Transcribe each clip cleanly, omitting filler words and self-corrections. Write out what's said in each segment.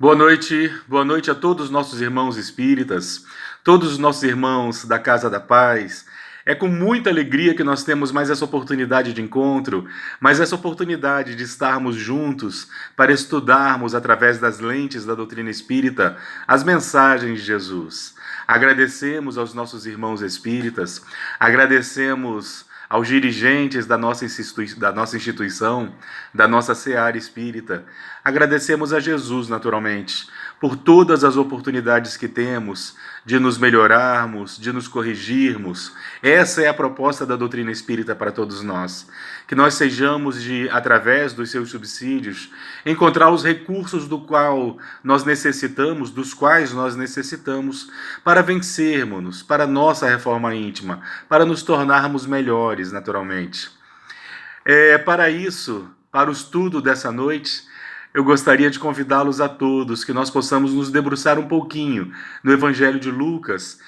Boa noite a todos os nossos irmãos espíritas, todos os nossos irmãos da Casa da Paz. É com muita alegria que nós temos mais essa oportunidade de encontro, mais essa oportunidade de estarmos juntos para estudarmos através das lentes da doutrina espírita as mensagens de Jesus. Agradecemos aos nossos irmãos espíritas, agradecemos aos dirigentes da nossa instituição, da nossa seara espírita. Agradecemos a Jesus, naturalmente, por todas as oportunidades que temos de nos melhorarmos, de nos corrigirmos. Essa é a proposta da doutrina espírita para todos nós. Que nós sejamos através dos seus subsídios, encontrar os recursos dos quais nós necessitamos para vencermos, para a nossa reforma íntima, para nos tornarmos melhores, naturalmente. Para isso, para o estudo dessa noite, eu gostaria de convidá-los a todos que nós possamos nos debruçar um pouquinho no Evangelho de Lucas.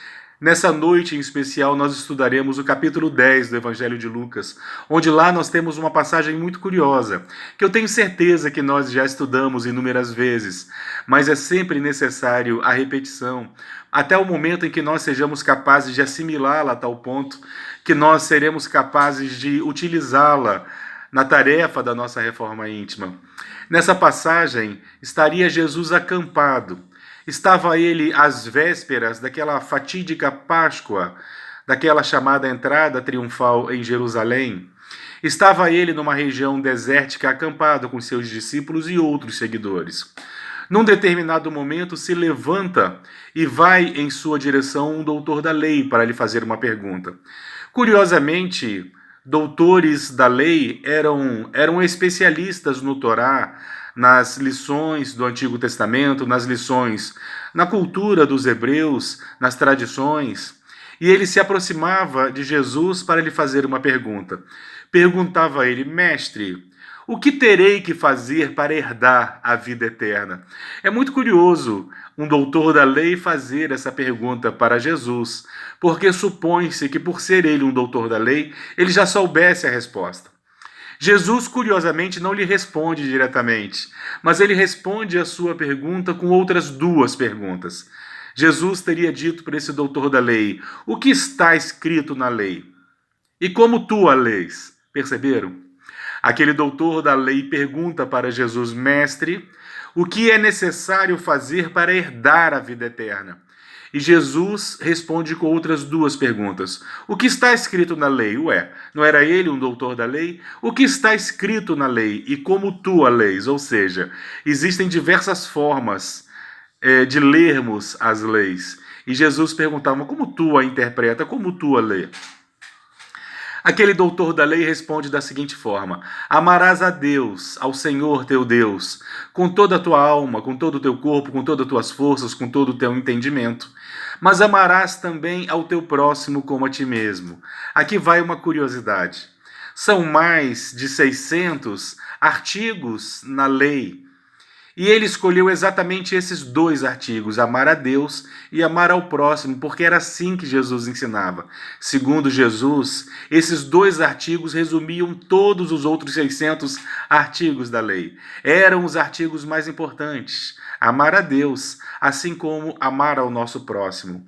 Nessa noite em especial, nós estudaremos o capítulo 10 do Evangelho de Lucas, onde lá nós temos uma passagem muito curiosa, que eu tenho certeza que nós já estudamos inúmeras vezes, mas é sempre necessário a repetição, até o momento em que nós sejamos capazes de assimilá-la a tal ponto que nós seremos capazes de utilizá-la na tarefa da nossa reforma íntima. Nessa passagem, estaria Jesus acampado. Estava ele às vésperas daquela fatídica Páscoa, daquela chamada entrada triunfal em Jerusalém. Estava ele numa região desértica acampado com seus discípulos e outros seguidores. Num determinado momento se levanta e vai em sua direção um doutor da lei para lhe fazer uma pergunta. Curiosamente, doutores da lei eram especialistas no Torá, nas lições do Antigo Testamento, nas lições na cultura dos hebreus, nas tradições. E ele se aproximava de Jesus para lhe fazer uma pergunta. Perguntava a ele: Mestre, o que terei que fazer para herdar a vida eterna? É muito curioso um doutor da lei fazer essa pergunta para Jesus, porque supõe-se que, por ser ele um doutor da lei, ele já soubesse a resposta. Jesus, curiosamente, não lhe responde diretamente, mas ele responde a sua pergunta com outras duas perguntas. Jesus teria dito para esse doutor da lei: o que está escrito na lei? E como tu a lês? Perceberam? Aquele doutor da lei pergunta para Jesus: Mestre, o que é necessário fazer para herdar a vida eterna? E Jesus responde com outras duas perguntas. O que está escrito na lei? Ué, não era ele um doutor da lei? O que está escrito na lei e como tu a leis? Ou seja, existem diversas formas de lermos as leis. E Jesus perguntava: como tu a interpreta? Como tu a lê? Aquele doutor da lei responde da seguinte forma: amarás a Deus, ao Senhor teu Deus, com toda a tua alma, com todo o teu corpo, com todas as tuas forças, com todo o teu entendimento. Mas amarás também ao teu próximo como a ti mesmo. Aqui vai uma curiosidade. São mais de 600 artigos na lei. E ele escolheu exatamente esses dois artigos, amar a Deus e amar ao próximo, porque era assim que Jesus ensinava. Segundo Jesus, esses dois artigos resumiam todos os outros 600 artigos da lei. Eram os artigos mais importantes. Amar a Deus, assim como amar ao nosso próximo.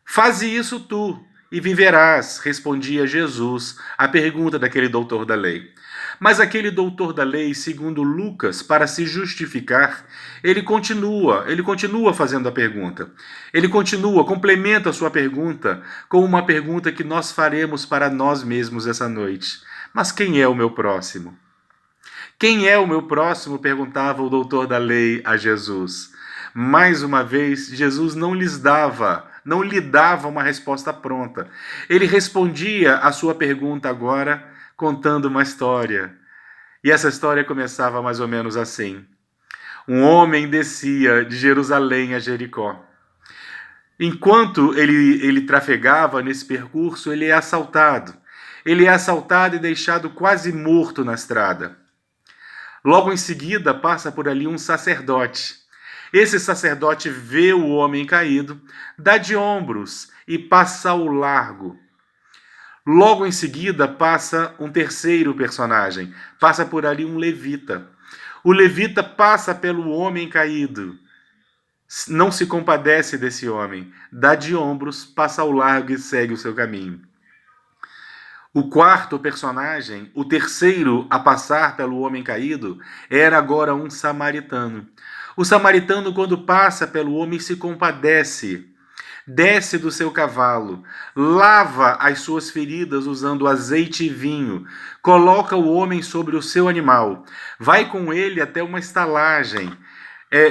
Faze isso tu e viverás, respondia Jesus à pergunta daquele doutor da lei. Mas aquele doutor da lei, segundo Lucas, para se justificar, ele continua fazendo a pergunta. Ele complementa a sua pergunta com uma pergunta que nós faremos para nós mesmos essa noite. Mas quem é o meu próximo? Quem é o meu próximo? Perguntava o doutor da lei a Jesus. Mais uma vez, Jesus não lhe dava uma resposta pronta. Ele respondia a sua pergunta agora contando uma história. E essa história começava mais ou menos assim. Um homem descia de Jerusalém a Jericó. Enquanto ele trafegava nesse percurso, ele é assaltado. Ele é assaltado e deixado quase morto na estrada. Logo em seguida, passa por ali um sacerdote. Esse sacerdote vê o homem caído, dá de ombros e passa ao largo. Logo em seguida, passa um terceiro personagem. Passa por ali um levita. O levita passa pelo homem caído, não se compadece desse homem, dá de ombros, passa ao largo e segue o seu caminho. O quarto personagem, o terceiro a passar pelo homem caído, era agora um samaritano. O samaritano, quando passa pelo homem, se compadece, desce do seu cavalo, lava as suas feridas usando azeite e vinho, coloca o homem sobre o seu animal, vai com ele até uma estalagem,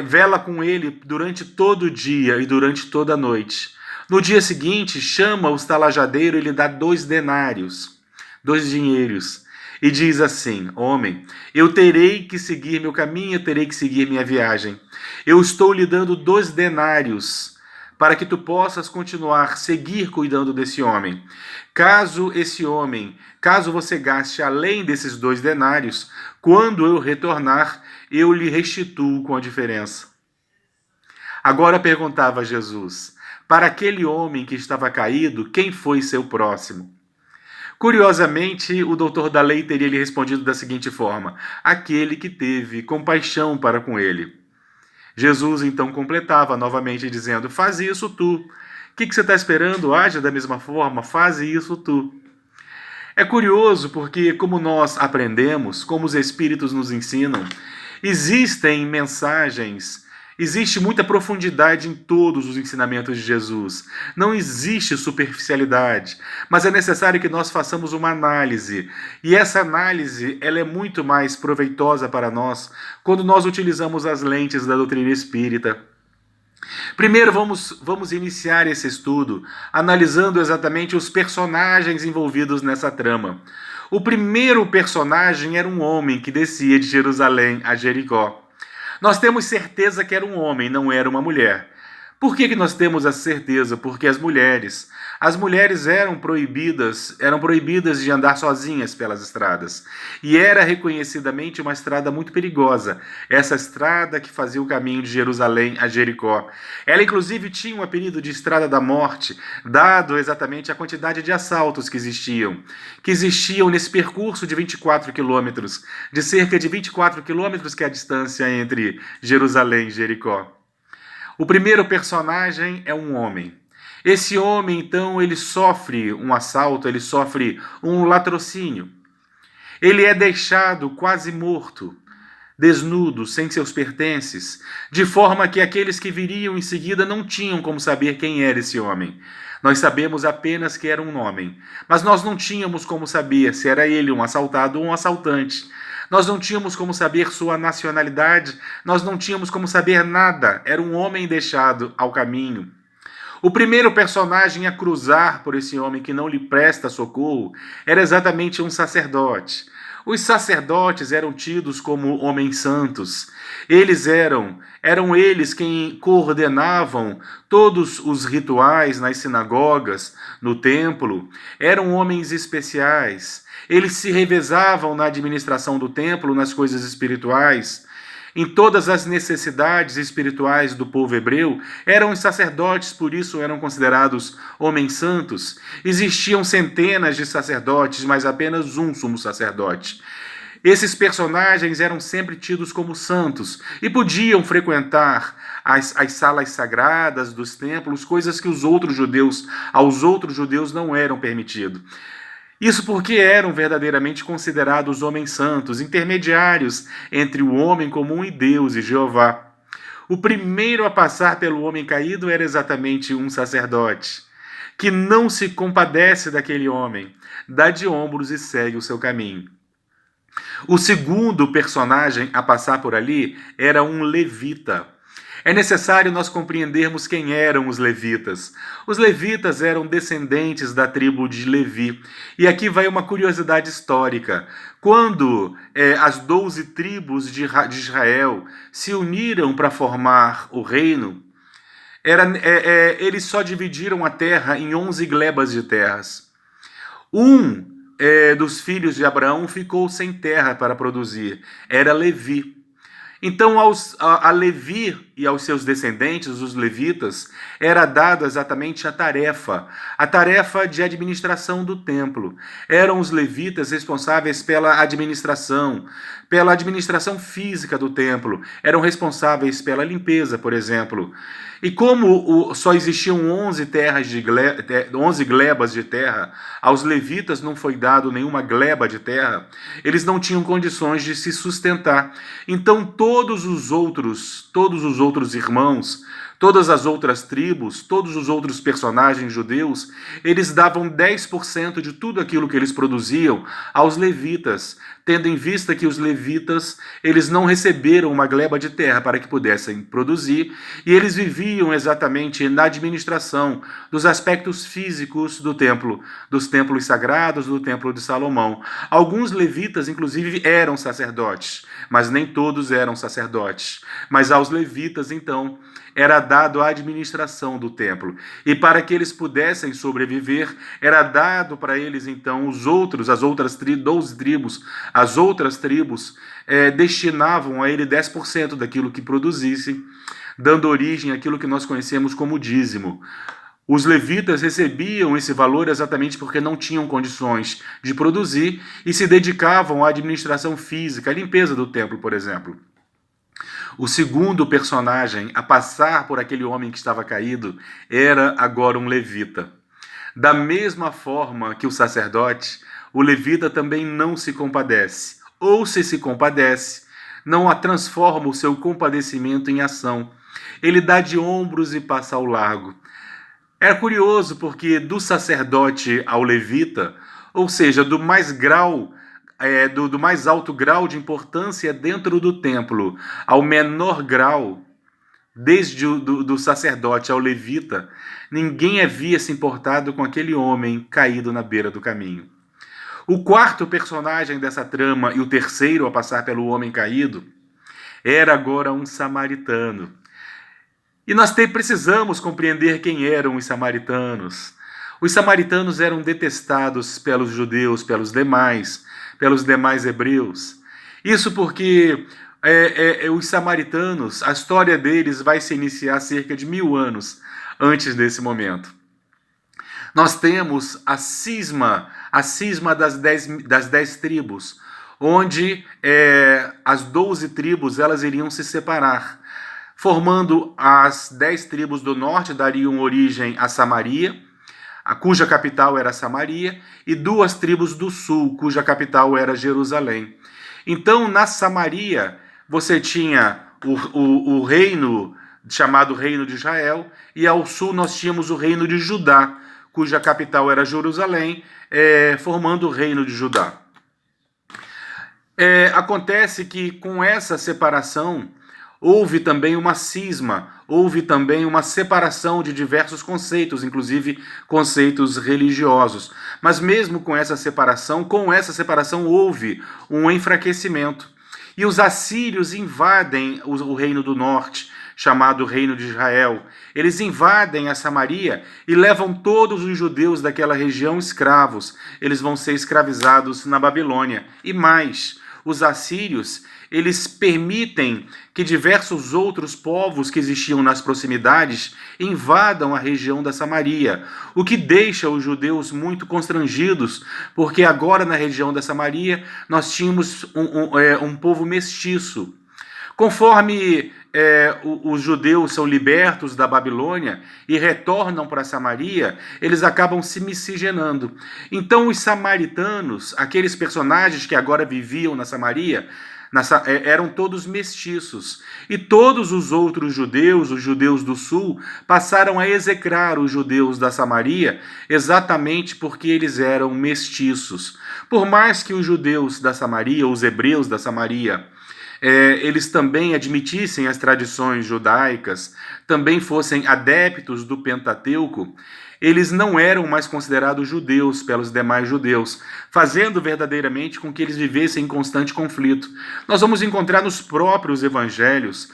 vela com ele durante todo o dia e durante toda a noite. No dia seguinte, chama o estalajadeiro e lhe dá 2 denários, 2 dinheiros, e diz assim: homem, eu terei que seguir meu caminho, eu terei que seguir minha viagem. Eu estou lhe dando 2 denários para que tu possas continuar, seguir cuidando desse homem. Caso você gaste além desses 2 denários, quando eu retornar, eu lhe restituo com a diferença. Agora perguntava Jesus: para aquele homem que estava caído, quem foi seu próximo? Curiosamente, o doutor da lei teria lhe respondido da seguinte forma: aquele que teve compaixão para com ele. Jesus então completava novamente dizendo: faz isso tu. O que você está esperando? Age da mesma forma, faz isso tu. É curioso porque, como nós aprendemos, como os Espíritos nos ensinam, existem mensagens, existe muita profundidade em todos os ensinamentos de Jesus. Não existe superficialidade, mas é necessário que nós façamos uma análise. E essa análise, ela é muito mais proveitosa para nós quando nós utilizamos as lentes da doutrina espírita. Primeiro vamos iniciar esse estudo analisando exatamente os personagens envolvidos nessa trama. O primeiro personagem era um homem que descia de Jerusalém a Jericó. Nós temos certeza que era um homem, não era uma mulher. Por que nós temos essa certeza? Porque as mulheres eram proibidas de andar sozinhas pelas estradas. E era reconhecidamente uma estrada muito perigosa, essa estrada que fazia o caminho de Jerusalém a Jericó. Ela inclusive tinha um apelido de Estrada da Morte, dado exatamente a quantidade de assaltos que existiam nesse percurso de 24 quilômetros, de cerca de 24 quilômetros que é a distância entre Jerusalém e Jericó. O primeiro personagem é um homem. Esse homem, então, ele sofre um assalto, ele sofre um latrocínio. Ele é deixado quase morto, desnudo, sem seus pertences, de forma que aqueles que viriam em seguida não tinham como saber quem era esse homem. Nós sabemos apenas que era um homem, mas nós não tínhamos como saber se era ele um assaltado ou um assaltante. Nós não tínhamos como saber sua nacionalidade, nós não tínhamos como saber nada. Era um homem deixado ao caminho. O primeiro personagem a cruzar por esse homem que não lhe presta socorro era exatamente um sacerdote. Os sacerdotes eram tidos como homens santos. Eram eles quem coordenavam todos os rituais nas sinagogas, no templo. Eram homens especiais. Eles se revezavam na administração do templo, nas coisas espirituais. Em todas as necessidades espirituais do povo hebreu, eram os sacerdotes, por isso eram considerados homens santos. Existiam centenas de sacerdotes, mas apenas um sumo sacerdote. Esses personagens eram sempre tidos como santos e podiam frequentar as salas sagradas dos templos, coisas que aos outros judeus não eram permitido. Isso porque eram verdadeiramente considerados homens santos, intermediários entre o homem comum e Deus e Jeová. O primeiro a passar pelo homem caído era exatamente um sacerdote, que não se compadece daquele homem, dá de ombros e segue o seu caminho. O segundo personagem a passar por ali era um levita. É necessário nós compreendermos quem eram os levitas. Os levitas eram descendentes da tribo de Levi. E aqui vai uma curiosidade histórica. Quando as 12 tribos de Israel se uniram para formar o reino, eles só dividiram a terra em 11 glebas de terras. Dos filhos de Abraão ficou sem terra para produzir. Era Levi. Então, a Levi e aos seus descendentes, os levitas, era dado exatamente a tarefa de administração do templo. Eram os levitas responsáveis pela administração física do templo, eram responsáveis pela limpeza, por exemplo. E como só existiam 11 glebas de terra, aos levitas não foi dado nenhuma gleba de terra, eles não tinham condições de se sustentar. Então todos os outros irmãos, todas as outras tribos, todos os outros personagens judeus, eles davam 10% de tudo aquilo que eles produziam aos levitas, tendo em vista que os levitas, eles não receberam uma gleba de terra para que pudessem produzir, e eles viviam exatamente na administração dos aspectos físicos do templo, dos templos sagrados, do templo de Salomão. Alguns levitas, inclusive, eram sacerdotes, mas nem todos eram sacerdotes. Mas aos levitas, então, era dado a administração do templo. E para que eles pudessem sobreviver, era dado para eles, então, as outras 12 tribos, as outras tribos destinavam a ele 10% daquilo que produzissem, dando origem àquilo que nós conhecemos como dízimo. Os levitas recebiam esse valor exatamente porque não tinham condições de produzir e se dedicavam à administração física, à limpeza do templo, por exemplo. O segundo personagem a passar por aquele homem que estava caído era agora um levita. Da mesma forma que o sacerdote, o levita também não se compadece, ou se compadece, não a transforma o seu compadecimento em ação. Ele dá de ombros e passa ao largo. É curioso porque do sacerdote ao levita, ou seja, do mais alto grau de importância dentro do templo ao menor grau, desde do sacerdote ao levita, ninguém havia se importado com aquele homem caído na beira do caminho. O quarto personagem dessa trama e o terceiro a passar pelo homem caído era agora um samaritano. E nós precisamos compreender quem eram os samaritanos. Os samaritanos eram detestados pelos judeus, pelos demais hebreus. Isso porque os samaritanos, a história deles vai se iniciar cerca de 1000 anos antes desse momento. Nós temos a cisma das 10 tribos, onde as 12 tribos elas iriam se separar, formando as 10 tribos do norte, dariam origem a Samaria, cuja capital era Samaria, e 2 tribos do sul, cuja capital era Jerusalém. Então, na Samaria, você tinha o reino chamado Reino de Israel, e ao sul nós tínhamos o Reino de Judá, cuja capital era Jerusalém, formando o Reino de Judá. Acontece que com essa separação, houve também uma cisma, houve também uma separação de diversos conceitos, inclusive conceitos religiosos. Mas mesmo com essa separação houve um enfraquecimento. E os assírios invadem o reino do norte, chamado Reino de Israel. Eles invadem a Samaria e levam todos os judeus daquela região escravos. Eles vão ser escravizados na Babilônia. E mais, os assírios, eles permitem que diversos outros povos que existiam nas proximidades invadam a região da Samaria, o que deixa os judeus muito constrangidos, porque agora na região da Samaria nós tínhamos um povo mestiço. Conforme os judeus são libertos da Babilônia e retornam para Samaria, eles acabam se miscigenando. Então os samaritanos, aqueles personagens que agora viviam na Samaria, eram todos mestiços. E todos os outros judeus, os judeus do sul, passaram a execrar os judeus da Samaria exatamente porque eles eram mestiços. Por mais que os judeus da Samaria, os hebreus da Samaria, eles também admitissem as tradições judaicas, também fossem adeptos do Pentateuco, eles não eram mais considerados judeus pelos demais judeus, fazendo verdadeiramente com que eles vivessem em constante conflito. Nós vamos encontrar nos próprios evangelhos,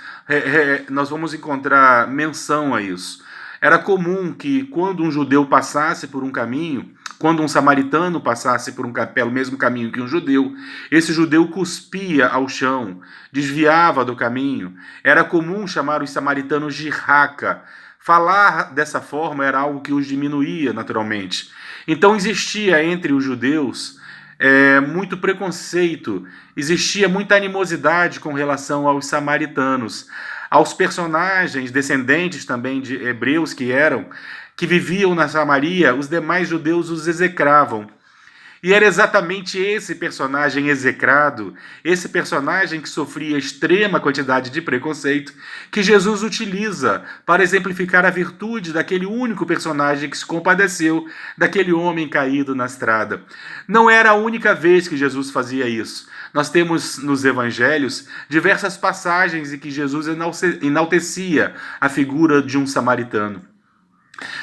nós vamos encontrar menção a isso. Era comum que quando um judeu passasse por um caminho, quando um samaritano passasse pelo mesmo caminho que um judeu, esse judeu cuspia ao chão, desviava do caminho. Era comum chamar os samaritanos de raca. Falar dessa forma era algo que os diminuía naturalmente. Então existia entre os judeus muito preconceito, existia muita animosidade com relação aos samaritanos, aos personagens descendentes também de hebreus que viviam na Samaria, os demais judeus os execravam. E era exatamente esse personagem execrado, esse personagem que sofria extrema quantidade de preconceito, que Jesus utiliza para exemplificar a virtude daquele único personagem que se compadeceu daquele homem caído na estrada. Não era a única vez que Jesus fazia isso. Nós temos nos evangelhos diversas passagens em que Jesus enaltecia a figura de um samaritano.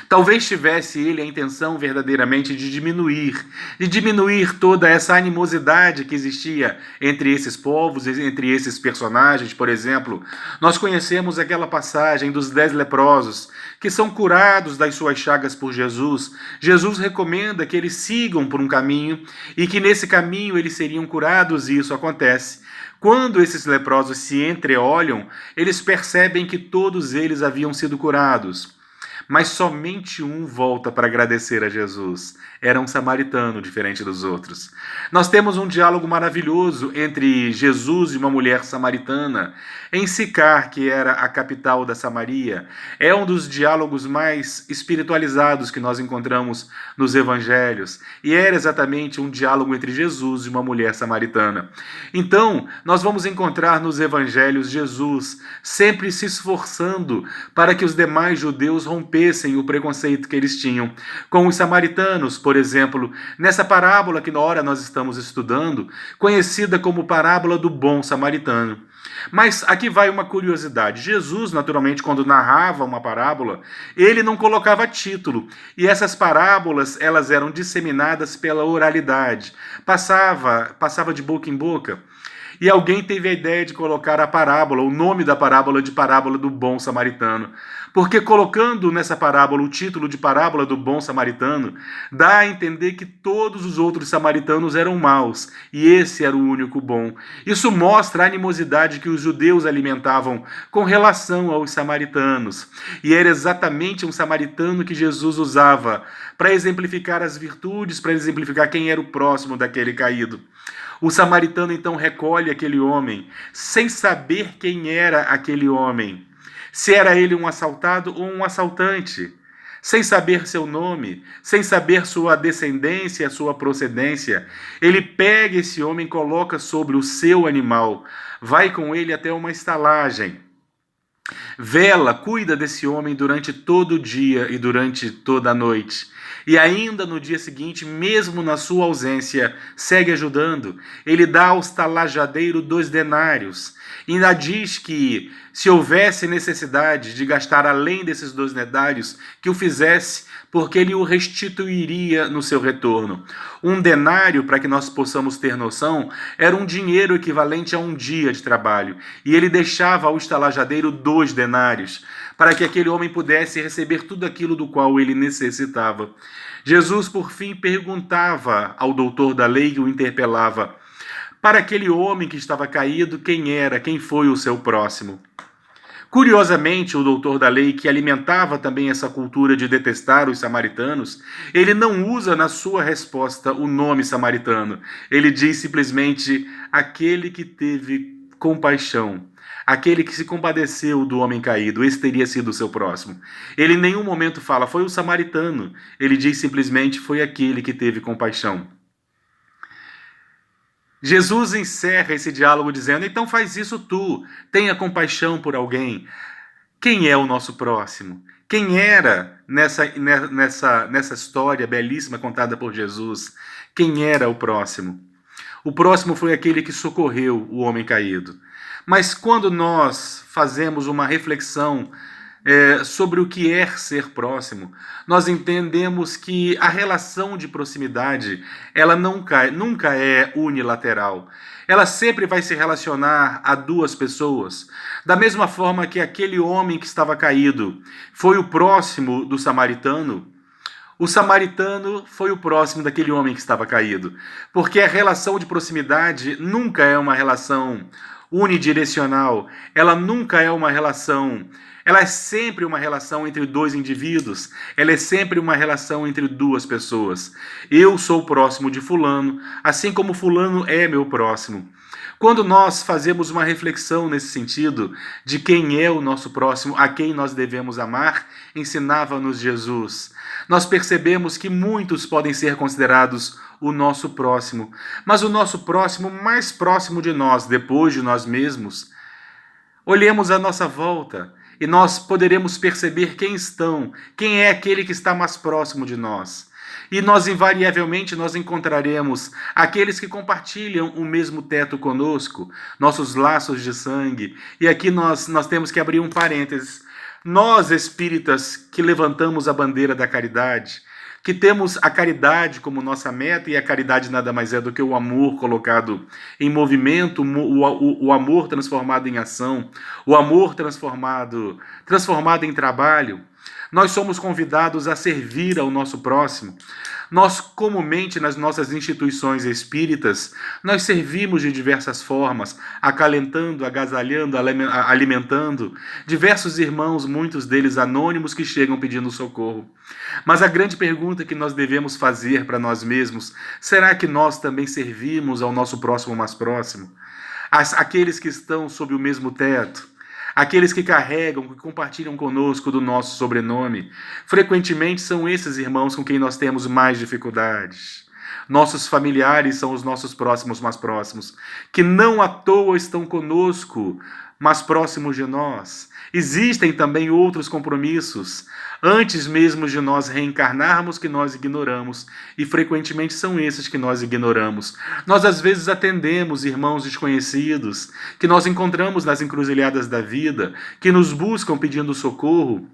Talvez tivesse ele a intenção verdadeiramente de diminuir toda essa animosidade que existia entre esses povos, entre esses personagens. Por exemplo, nós conhecemos aquela passagem dos 10 leprosos que são curados das suas chagas por Jesus. Jesus recomenda que eles sigam por um caminho e que nesse caminho eles seriam curados, e isso acontece. Quando esses leprosos se entreolham, eles percebem que todos eles haviam sido curados. Mas somente um volta para agradecer a Jesus. Era um samaritano, diferente dos outros. Nós temos um diálogo maravilhoso entre Jesus e uma mulher samaritana em Sicar, que era a capital da Samaria. É um dos diálogos mais espiritualizados que nós encontramos nos evangelhos. E era exatamente um diálogo entre Jesus e uma mulher samaritana. Então, nós vamos encontrar nos evangelhos Jesus sempre se esforçando para que os demais judeus rompessem o preconceito que eles tinham com os samaritanos. Por exemplo, nessa parábola que na hora nós estamos estudando, conhecida como parábola do bom samaritano. Mas aqui vai uma curiosidade. Jesus, naturalmente, quando narrava uma parábola, ele não colocava título. E essas parábolas, elas eram disseminadas pela oralidade. Passava de boca em boca. E alguém teve a ideia de colocar a parábola, o nome da parábola, de parábola do bom samaritano. Porque colocando nessa parábola o título de parábola do bom samaritano, dá a entender que todos os outros samaritanos eram maus, e esse era o único bom. Isso mostra a animosidade que os judeus alimentavam com relação aos samaritanos. E era exatamente um samaritano que Jesus usava para exemplificar as virtudes, para exemplificar quem era o próximo daquele caído. O samaritano então recolhe aquele homem, sem saber quem era aquele homem. Se era ele um assaltado ou um assaltante, sem saber seu nome, sem saber sua descendência, sua procedência. Ele pega esse homem e coloca sobre o seu animal, vai com ele até uma estalagem. Vela, cuida desse homem durante todo o dia e durante toda a noite. E ainda no dia seguinte, mesmo na sua ausência, segue ajudando. Ele dá ao estalajadeiro 2 denários. E ainda diz que, se houvesse necessidade de gastar além desses 2 denários, que o fizesse, porque ele o restituiria no seu retorno. Um denário, para que nós possamos ter noção, era um dinheiro equivalente a um dia de trabalho. E ele deixava ao estalajadeiro 2 denários, para que aquele homem pudesse receber tudo aquilo do qual ele necessitava. Jesus, por fim, perguntava ao doutor da lei que o interpelava, para aquele homem que estava caído, quem foi o seu próximo? Curiosamente, o doutor da lei, que alimentava também essa cultura de detestar os samaritanos, ele não usa na sua resposta o nome samaritano. Ele diz simplesmente aquele que teve compaixão, aquele que se compadeceu do homem caído, esse teria sido o seu próximo. Ele em nenhum momento fala, foi o samaritano. Ele diz simplesmente, foi aquele que teve compaixão. Jesus encerra esse diálogo dizendo, então faz isso tu, tenha compaixão por alguém. Quem é o nosso próximo? Quem era nessa história belíssima contada por Jesus? Quem era o próximo? O próximo foi aquele que socorreu o homem caído. Mas quando nós fazemos uma reflexão sobre o que é ser próximo, nós entendemos que a relação de proximidade ela nunca é unilateral. Ela sempre vai se relacionar a 2 pessoas. Da mesma forma que aquele homem que estava caído foi o próximo do samaritano, O samaritano foi o próximo daquele homem que estava caído, porque a relação de proximidade nunca é uma relação unidirecional, ela nunca é uma relação, ela é sempre uma relação entre dois indivíduos, ela é sempre uma relação entre duas pessoas. Eu sou próximo de fulano, assim como fulano é meu próximo. Quando nós fazemos uma reflexão nesse sentido de quem é o nosso próximo, a quem nós devemos amar, ensinava-nos Jesus. Nós percebemos que muitos podem ser considerados o nosso próximo, mas o nosso próximo mais próximo de nós, depois de nós mesmos, olhemos à nossa volta e nós poderemos perceber quem é aquele que está mais próximo de nós. E nós invariavelmente nós encontraremos aqueles que compartilham o mesmo teto conosco, nossos laços de sangue. E aqui nós temos que abrir um parênteses. Nós, espíritas, que levantamos a bandeira da caridade, que temos a caridade como nossa meta, e a caridade nada mais é do que o amor colocado em movimento, o amor transformado em ação, o amor transformado em trabalho. Nós somos convidados a servir ao nosso próximo. Nós, comumente, nas nossas instituições espíritas, nós servimos de diversas formas, acalentando, agasalhando, alimentando diversos irmãos, muitos deles anônimos, que chegam pedindo socorro. Mas a grande pergunta que nós devemos fazer para nós mesmos: será que nós também servimos ao nosso próximo mais próximo? Aqueles que estão sob o mesmo teto? Aqueles que carregam, que compartilham conosco do nosso sobrenome, frequentemente são esses irmãos com quem nós temos mais dificuldades. Nossos familiares são os nossos próximos mais próximos, que não à toa estão conosco, mais próximos de nós. Existem também outros compromissos, antes mesmo de nós reencarnarmos, que nós ignoramos, e frequentemente são esses que nós ignoramos. Nós às vezes atendemos irmãos desconhecidos, que nós encontramos nas encruzilhadas da vida, que nos buscam pedindo socorro,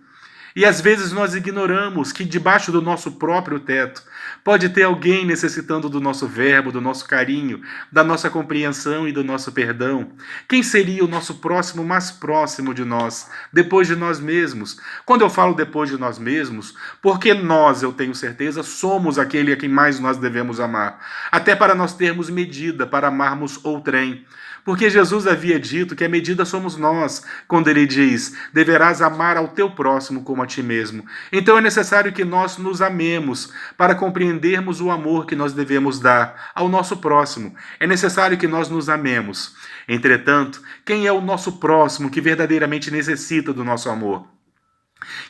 e às vezes nós ignoramos que debaixo do nosso próprio teto pode ter alguém necessitando do nosso verbo, do nosso carinho, da nossa compreensão e do nosso perdão. Quem seria o nosso próximo mais próximo de nós, depois de nós mesmos? Quando eu falo depois de nós mesmos, porque nós, eu tenho certeza, somos aquele a quem mais nós devemos amar. Até para nós termos medida, para amarmos outrem. Porque Jesus havia dito que a medida somos nós, quando ele diz: deverás amar ao teu próximo como a ti mesmo. Então é necessário que nós nos amemos para compreendermos o amor que nós devemos dar ao nosso próximo. É necessário que nós nos amemos. Entretanto, quem é o nosso próximo que verdadeiramente necessita do nosso amor?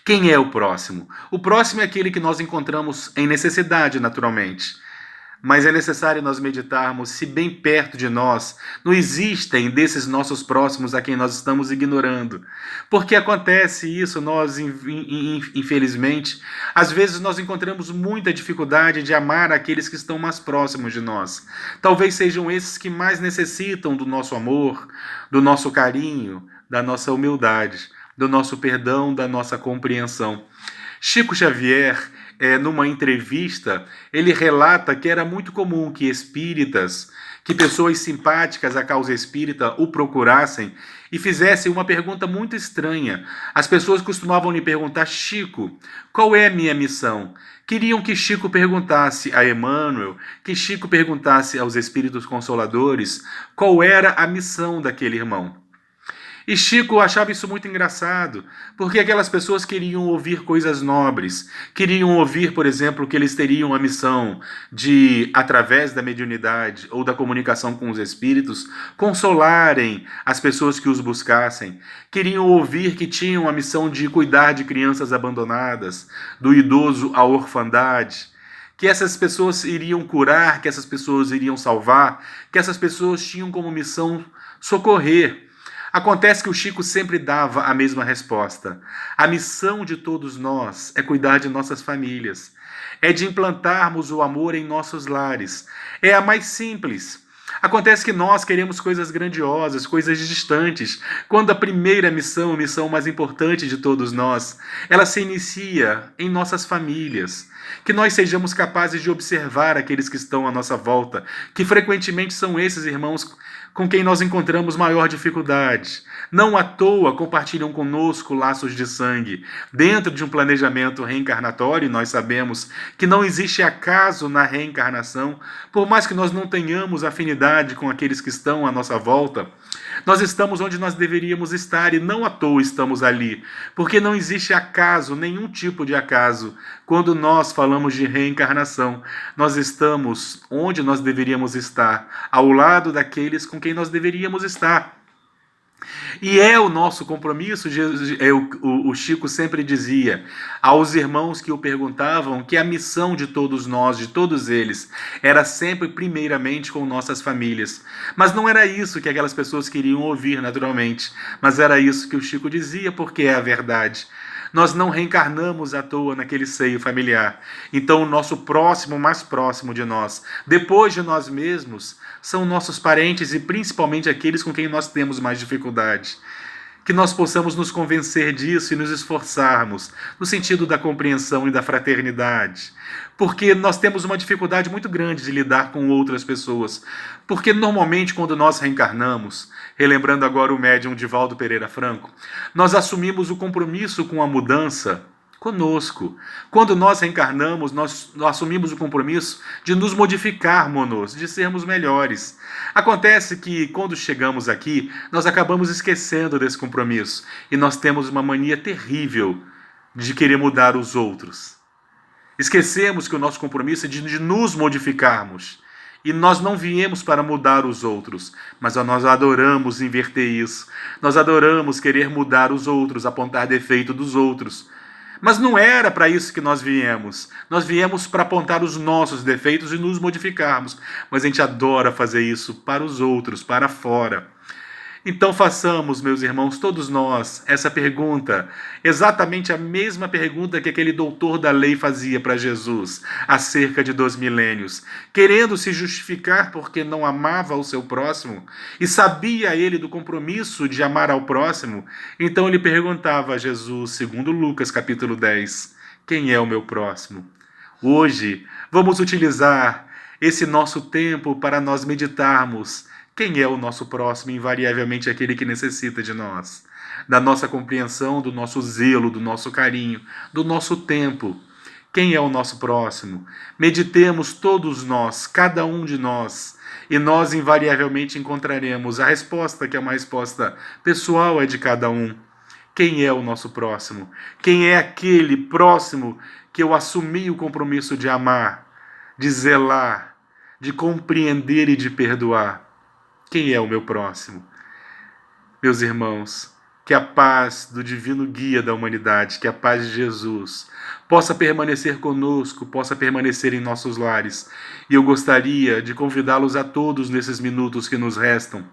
Quem é o próximo? O próximo é aquele que nós encontramos em necessidade, naturalmente. Mas é necessário nós meditarmos se bem perto de nós não existem desses nossos próximos a quem nós estamos ignorando. Porque acontece isso, nós, infelizmente, às vezes nós encontramos muita dificuldade de amar aqueles que estão mais próximos de nós. Talvez sejam esses que mais necessitam do nosso amor, do nosso carinho, da nossa humildade, do nosso perdão, da nossa compreensão. Chico Xavier, numa entrevista, ele relata que era muito comum que espíritas, que pessoas simpáticas à causa espírita o procurassem e fizessem uma pergunta muito estranha. As pessoas costumavam lhe perguntar: Chico, qual é a minha missão? Queriam que Chico perguntasse a Emmanuel, que Chico perguntasse aos espíritos consoladores qual era a missão daquele irmão. E Chico achava isso muito engraçado, porque aquelas pessoas queriam ouvir coisas nobres, queriam ouvir, por exemplo, que eles teriam a missão de, através da mediunidade ou da comunicação com os espíritos, consolarem as pessoas que os buscassem. Queriam ouvir que tinham a missão de cuidar de crianças abandonadas, do idoso à orfandade, que essas pessoas iriam curar, que essas pessoas iriam salvar, que essas pessoas tinham como missão socorrer. Acontece que o Chico sempre dava a mesma resposta. A missão de todos nós é cuidar de nossas famílias, é de implantarmos o amor em nossos lares. É a mais simples. Acontece que nós queremos coisas grandiosas, coisas distantes, quando a primeira missão, a missão mais importante de todos nós, ela se inicia em nossas famílias. Que nós sejamos capazes de observar aqueles que estão à nossa volta, que frequentemente são esses irmãos com quem nós encontramos maior dificuldade. Não à toa compartilham conosco laços de sangue. Dentro de um planejamento reencarnatório, nós sabemos que não existe acaso na reencarnação, por mais que nós não tenhamos afinidade com aqueles que estão à nossa volta. Nós estamos onde nós deveríamos estar e não à toa estamos ali, porque não existe acaso, nenhum tipo de acaso. Quando nós falamos de reencarnação, nós estamos onde nós deveríamos estar, ao lado daqueles com quem nós deveríamos estar. E é o nosso compromisso, o Chico sempre dizia aos irmãos que o perguntavam que a missão de todos nós, de todos eles, era sempre primeiramente com nossas famílias. Mas não era isso que aquelas pessoas queriam ouvir naturalmente, mas era isso que o Chico dizia porque é a verdade. Nós não reencarnamos à toa naquele seio familiar. Então o nosso próximo, mais próximo de nós, depois de nós mesmos, são nossos parentes e principalmente aqueles com quem nós temos mais dificuldade. Que nós possamos nos convencer disso e nos esforçarmos no sentido da compreensão e da fraternidade. Porque nós temos uma dificuldade muito grande de lidar com outras pessoas. Porque normalmente quando nós reencarnamos, relembrando agora o médium Divaldo Pereira Franco, nós assumimos o compromisso com a mudança conosco. Quando nós reencarnamos, nós assumimos o compromisso de nos modificarmos, de sermos melhores. Acontece que quando chegamos aqui, nós acabamos esquecendo desse compromisso e nós temos uma mania terrível de querer mudar os outros. Esquecemos que o nosso compromisso é de nos modificarmos. E nós não viemos para mudar os outros, mas nós adoramos inverter isso. Nós adoramos querer mudar os outros, apontar defeito dos outros. Mas não era para isso que nós viemos. Nós viemos para apontar os nossos defeitos e nos modificarmos. Mas a gente adora fazer isso para os outros, para fora. Então façamos, meus irmãos, todos nós, essa pergunta, exatamente a mesma pergunta que aquele doutor da lei fazia para Jesus, há cerca de 2 milênios, querendo se justificar porque não amava o seu próximo, e sabia ele do compromisso de amar ao próximo, então ele perguntava a Jesus, segundo Lucas capítulo 10, quem é o meu próximo? Hoje, vamos utilizar esse nosso tempo para nós meditarmos. Quem é o nosso próximo? Invariavelmente aquele que necessita de nós, da nossa compreensão, do nosso zelo, do nosso carinho, do nosso tempo. Quem é o nosso próximo? Meditemos todos nós, cada um de nós, e nós invariavelmente encontraremos a resposta, que é uma resposta pessoal, é de cada um. Quem é o nosso próximo? Quem é aquele próximo que eu assumi o compromisso de amar, de zelar, de compreender e de perdoar? Quem é o meu próximo? Meus irmãos, que a paz do divino guia da humanidade, que a paz de Jesus, possa permanecer conosco, possa permanecer em nossos lares. E eu gostaria de convidá-los a todos nesses minutos que nos restam,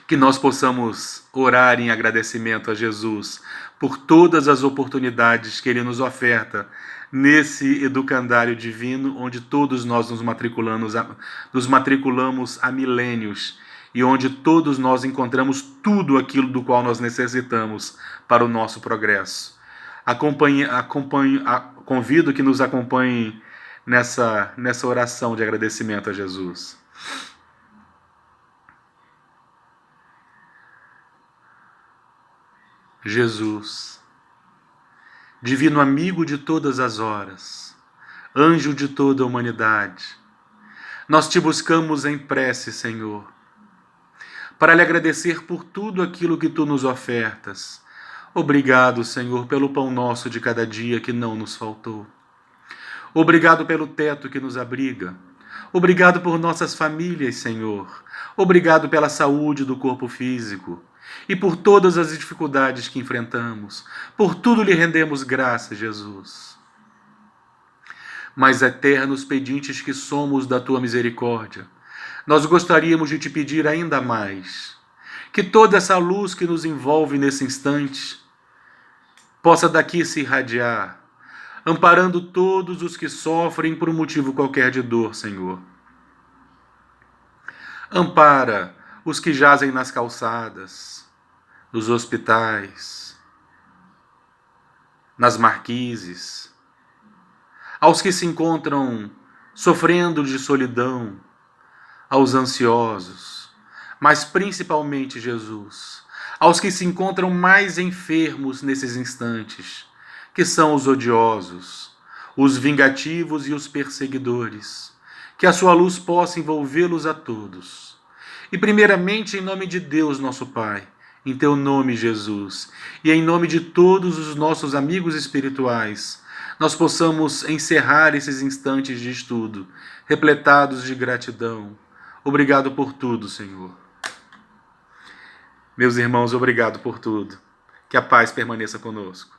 que nós possamos orar em agradecimento a Jesus por todas as oportunidades que Ele nos oferta nesse educandário divino, onde todos nós nos matriculamos há milênios e onde todos nós encontramos tudo aquilo do qual nós necessitamos para o nosso progresso. Convido que nos acompanhem nessa oração de agradecimento a Jesus. Jesus, divino amigo de todas as horas, anjo de toda a humanidade, nós te buscamos em prece, Senhor, para lhe agradecer por tudo aquilo que tu nos ofertas. Obrigado, Senhor, pelo pão nosso de cada dia que não nos faltou. Obrigado pelo teto que nos abriga. Obrigado por nossas famílias, Senhor. Obrigado pela saúde do corpo físico. E por todas as dificuldades que enfrentamos. Por tudo lhe rendemos graças, Jesus. Mas eternos pedintes que somos da tua misericórdia, nós gostaríamos de te pedir ainda mais, que toda essa luz que nos envolve nesse instante possa daqui se irradiar, amparando todos os que sofrem por um motivo qualquer de dor, Senhor. Ampara os que jazem nas calçadas, nos hospitais, nas marquises, aos que se encontram sofrendo de solidão, aos ansiosos, mas principalmente, Jesus, aos que se encontram mais enfermos nesses instantes, que são os odiosos, os vingativos e os perseguidores, que a sua luz possa envolvê-los a todos. E primeiramente, em nome de Deus, nosso Pai, em teu nome, Jesus, e em nome de todos os nossos amigos espirituais, nós possamos encerrar esses instantes de estudo, repletados de gratidão. Obrigado por tudo, Senhor. Meus irmãos, obrigado por tudo. Que a paz permaneça conosco.